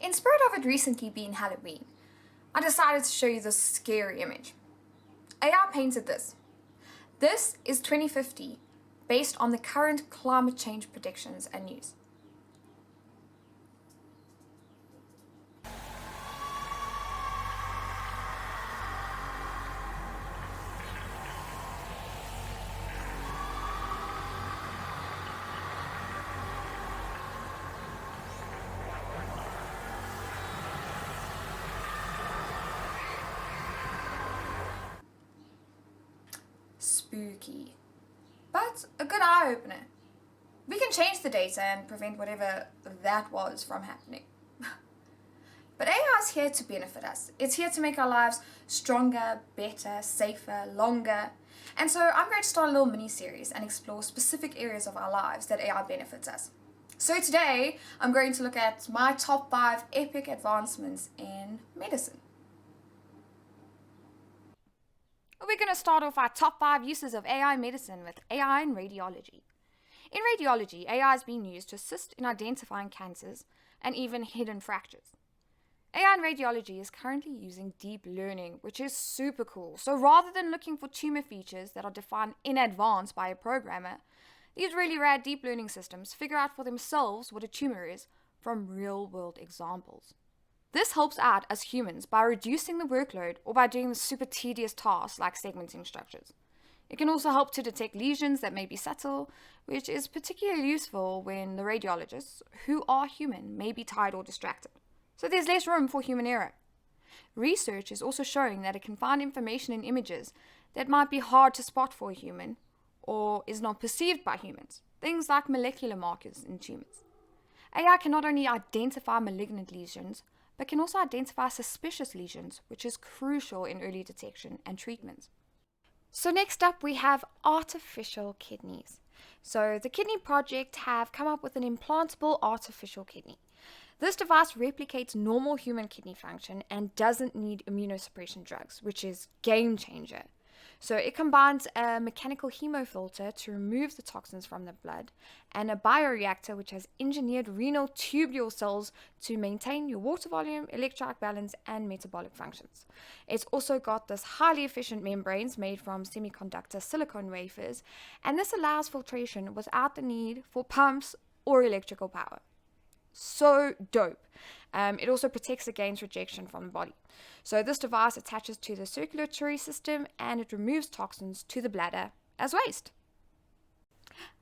In spirit of it recently being Halloween, I decided to show you this scary image. AI painted this. This is 2050, based on the current climate change predictions and news. Spooky, but a good eye-opener. We can change the data and prevent whatever that was from happening. But AI is here to benefit us. It's here to make our lives stronger, better, safer, longer. And so I'm going to start a little mini-series and explore specific areas of our lives that AI benefits us. So today, I'm going to look at my top 5 epic advancements in medicine. We're going to start off our top 5 uses of AI in medicine with AI in radiology. In radiology, AI is being used to assist in identifying cancers and even hidden fractures. AI in radiology is currently using deep learning, which is super cool. So rather than looking for tumor features that are defined in advance by a programmer, these really rad deep learning systems figure out for themselves what a tumor is from real-world examples. This helps out as humans by reducing the workload or by doing the super tedious tasks like segmenting structures. It can also help to detect lesions that may be subtle, which is particularly useful when the radiologists, who are human, may be tired or distracted. So there's less room for human error. Research is also showing that it can find information in images that might be hard to spot for a human or is not perceived by humans, things like molecular markers in tumors. AI can not only identify malignant lesions, but can also identify suspicious lesions, which is crucial in early detection and treatment. So next up, we have artificial kidneys. So the Kidney Project have come up with an implantable artificial kidney. This device replicates normal human kidney function and doesn't need immunosuppression drugs, which is game changer. So it combines a mechanical hemofilter to remove the toxins from the blood and a bioreactor which has engineered renal tubule cells to maintain your water volume, electrolyte balance, and metabolic functions. It's also got this highly efficient membranes made from semiconductor silicone wafers, and this allows filtration without the need for pumps or electrical power. So dope. It also protects against rejection from the body. So this device attaches to the circulatory system and it removes toxins to the bladder as waste.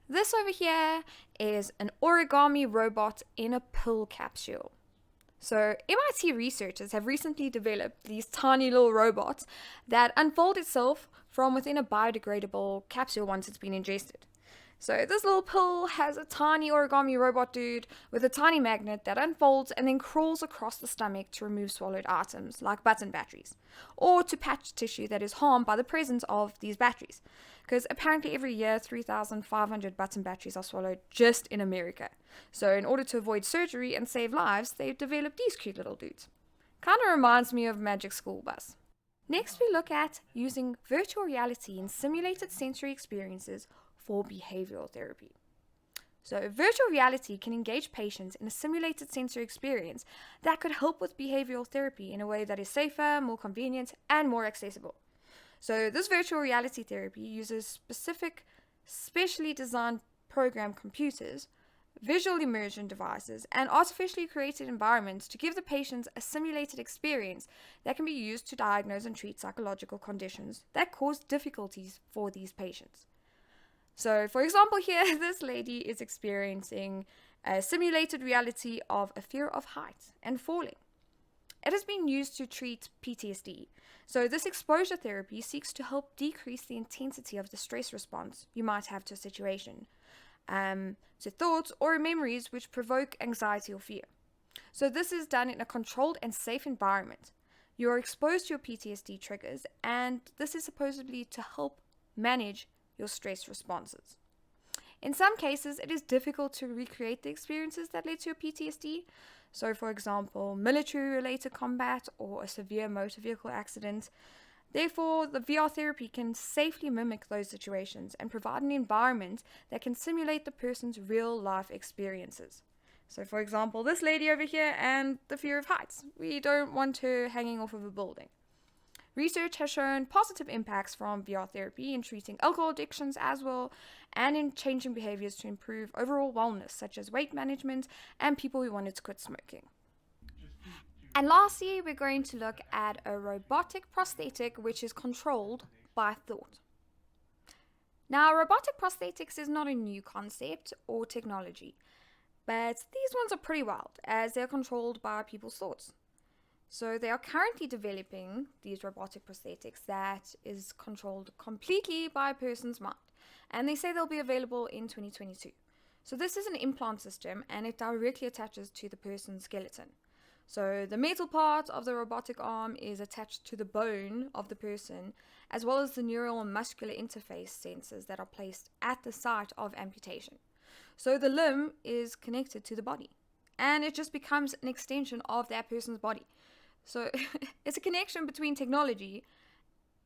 This over here is an Origami robot in a pill capsule. So MIT researchers have recently developed these tiny little robots that unfold itself from within a biodegradable capsule once it's been ingested. So this little pill has a tiny origami robot dude with a tiny magnet that unfolds and then crawls across the stomach to remove swallowed items like button batteries, or to patch tissue that is harmed by the presence of these batteries. Because apparently every year 3,500 button batteries are swallowed just in America. So in order to avoid surgery and save lives, they've developed these cute little dudes. Kind of reminds me of Magic School Bus. Next we look at using virtual reality and simulated sensory experiences for behavioral therapy. So virtual reality can engage patients in a simulated sensory experience that could help with behavioral therapy in a way that is safer, more convenient, and more accessible. So this virtual reality therapy uses specific, specially designed programmed computers, visual immersion devices, and artificially created environments to give the patients a simulated experience that can be used to diagnose and treat psychological conditions that cause difficulties for these patients. So, for example, here, this lady is experiencing a simulated reality of a fear of heights and falling. It has been used to treat PTSD. So, this exposure therapy seeks to help decrease the intensity of the stress response you might have to a situation. So, thoughts or memories which provoke anxiety or fear. So, this is done in a controlled and safe environment. You are exposed to your PTSD triggers, and this is supposedly to help manage your stress responses. In some cases, it is difficult to recreate the experiences that led to your PTSD. So, for example, military-related combat or a severe motor vehicle accident. Therefore, the VR therapy can safely mimic those situations and provide an environment that can simulate the person's real-life experiences. So for example, this lady over here and the fear of heights. We don't want her hanging off of a building. Research has shown positive impacts from VR therapy in treating alcohol addictions as well, and in changing behaviors to improve overall wellness, such as weight management and people who wanted to quit smoking. And lastly, we're going to look at a robotic prosthetic which is controlled by thought. Now, robotic prosthetics is not a new concept or technology, but these ones are pretty wild as they're controlled by people's thoughts. So they are currently developing these robotic prosthetics that is controlled completely by a person's mind, and they say they'll be available in 2022. So this is an implant system and it directly attaches to the person's skeleton. So the metal part of the robotic arm is attached to the bone of the person, as well as the neural and muscular interface sensors that are placed at the site of amputation. So the limb is connected to the body, and it just becomes an extension of that person's body. So it's a connection between technology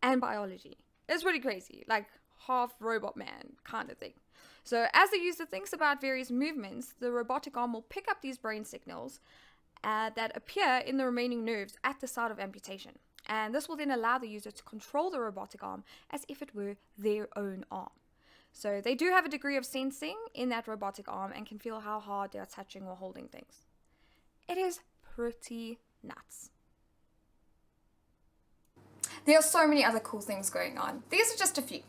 and biology. It's pretty crazy, like half robot man kind of thing. So as the user thinks about various movements, the robotic arm will pick up these brain signals that appear in the remaining nerves at the site of amputation. And this will then allow the user to control the robotic arm as if it were their own arm. So they do have a degree of sensing in that robotic arm and can feel how hard they are touching or holding things. It is pretty nuts. There are so many other cool things going on. These are just a few.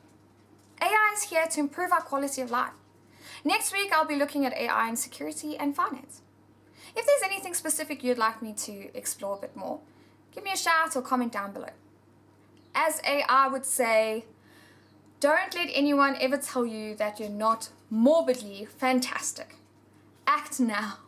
AI is here to improve our quality of life. Next week, I'll be looking at AI in security and finance. If there's anything specific you'd like me to explore a bit more, give me a shout or comment down below. As AI would say, don't let anyone ever tell you that you're not morbidly fantastic. Act now.